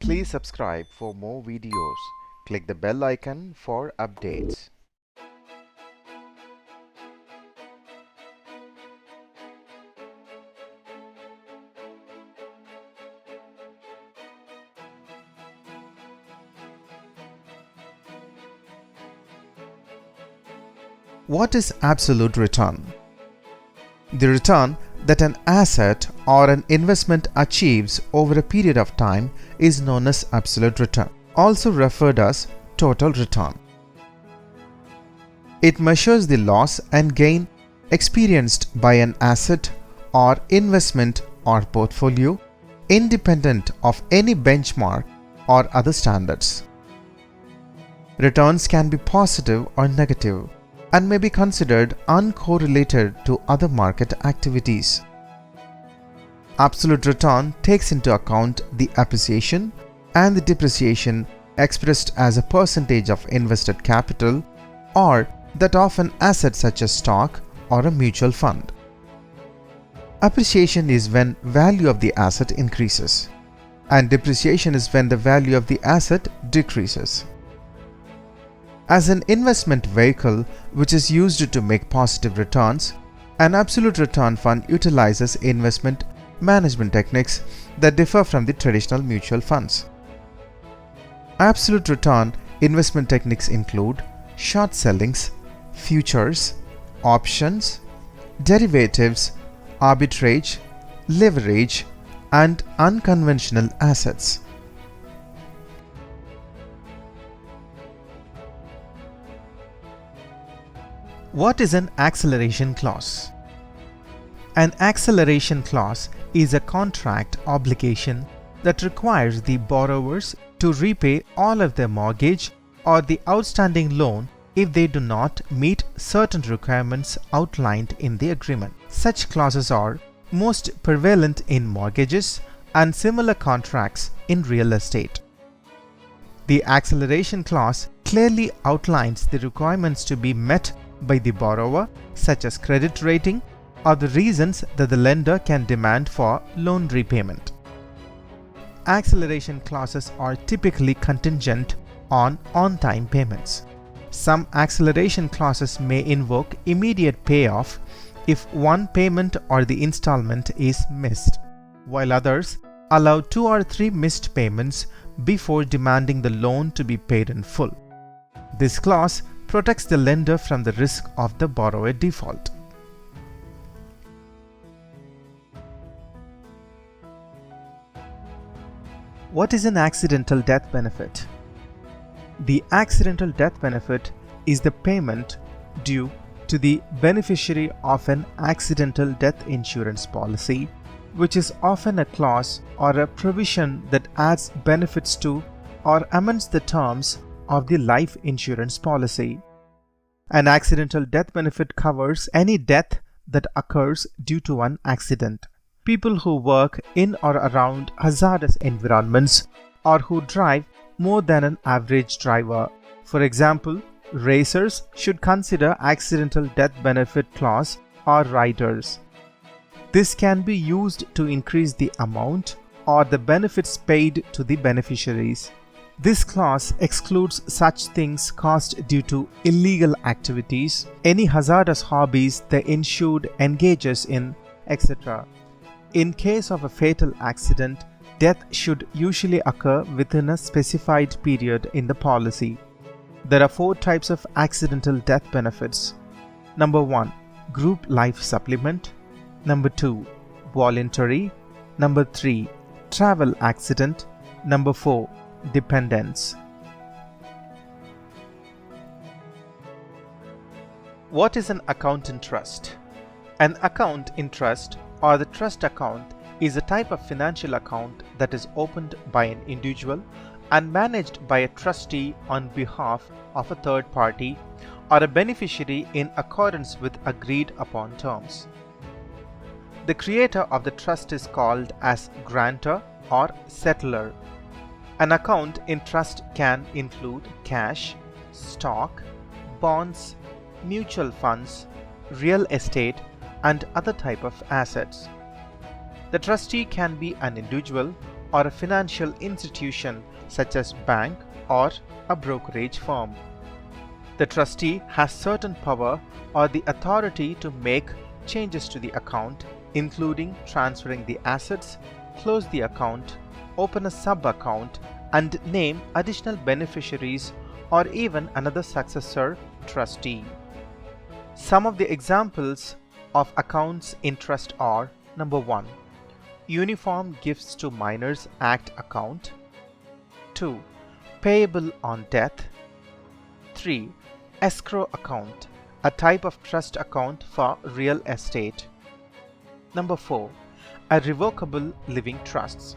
Please subscribe for more videos. Click the bell icon for updates. What is absolute return? The return that an asset or an investment achieves over a period of time is known as absolute return, also referred as total return. It measures the loss and gain experienced by an asset or investment or portfolio independent of any benchmark or other standards. Returns can be positive or negative and may be considered uncorrelated to other market activities. Absolute return takes into account the appreciation and the depreciation expressed as a percentage of invested capital or that of an asset such as stock or a mutual fund. Appreciation is when value of the asset increases, and depreciation is when the value of the asset decreases. As an investment vehicle which is used to make positive returns, an absolute return fund utilizes investment management techniques that differ from the traditional mutual funds. Absolute return investment techniques include short sellings, futures, options, derivatives, arbitrage, leverage, and unconventional assets. What is an acceleration clause? An acceleration clause is a contract obligation that requires the borrowers to repay all of their mortgage or the outstanding loan if they do not meet certain requirements outlined in the agreement. Such clauses are most prevalent in mortgages and similar contracts in real estate. The acceleration clause clearly outlines the requirements to be met by the borrower, such as credit rating or the reasons that the lender can demand for loan repayment. Acceleration clauses are typically contingent on on-time payments. Some acceleration clauses may invoke immediate payoff if one payment or the installment is missed, while others allow 2 or 3 missed payments before demanding the loan to be paid in full. This clause protects the lender from the risk of the borrower default. What is an accidental death benefit? The accidental death benefit is the payment due to the beneficiary of an accidental death insurance policy, which is often a clause or a provision that adds benefits to or amends the terms of the life insurance policy. An accidental death benefit covers any death that occurs due to an accident. People who work in or around hazardous environments or who drive more than an average driver. For example, racers should consider accidental death benefit clause or riders. This can be used to increase the amount or the benefits paid to the beneficiaries. This clause excludes such things caused due to illegal activities, any hazardous hobbies the insured engages in, etc. In case of a fatal accident, death should usually occur within a specified period in the policy. There are 4 types of accidental death benefits. Number 1, group life supplement. Number 2, voluntary. Number 3, travel accident. Number 4, dependents. What is an account in trust? An account in trust or the trust account is a type of financial account that is opened by an individual and managed by a trustee on behalf of a third party or a beneficiary in accordance with agreed upon terms. The creator of the trust is called as grantor or settler. An account in trust can include cash, stock, bonds, mutual funds, real estate, and other type of assets. The trustee can be an individual or a financial institution such as bank or a brokerage firm. The trustee has certain power or the authority to make changes to the account, including transferring the assets, close the account, open a sub-account, and name additional beneficiaries or even another successor trustee. Some of the examples of accounts in trust are: number 1, Uniform Gifts to Minors Act account; 2, Payable on death; 3, Escrow account, a type of trust account for real estate; number 4, Irrevocable Living Trusts.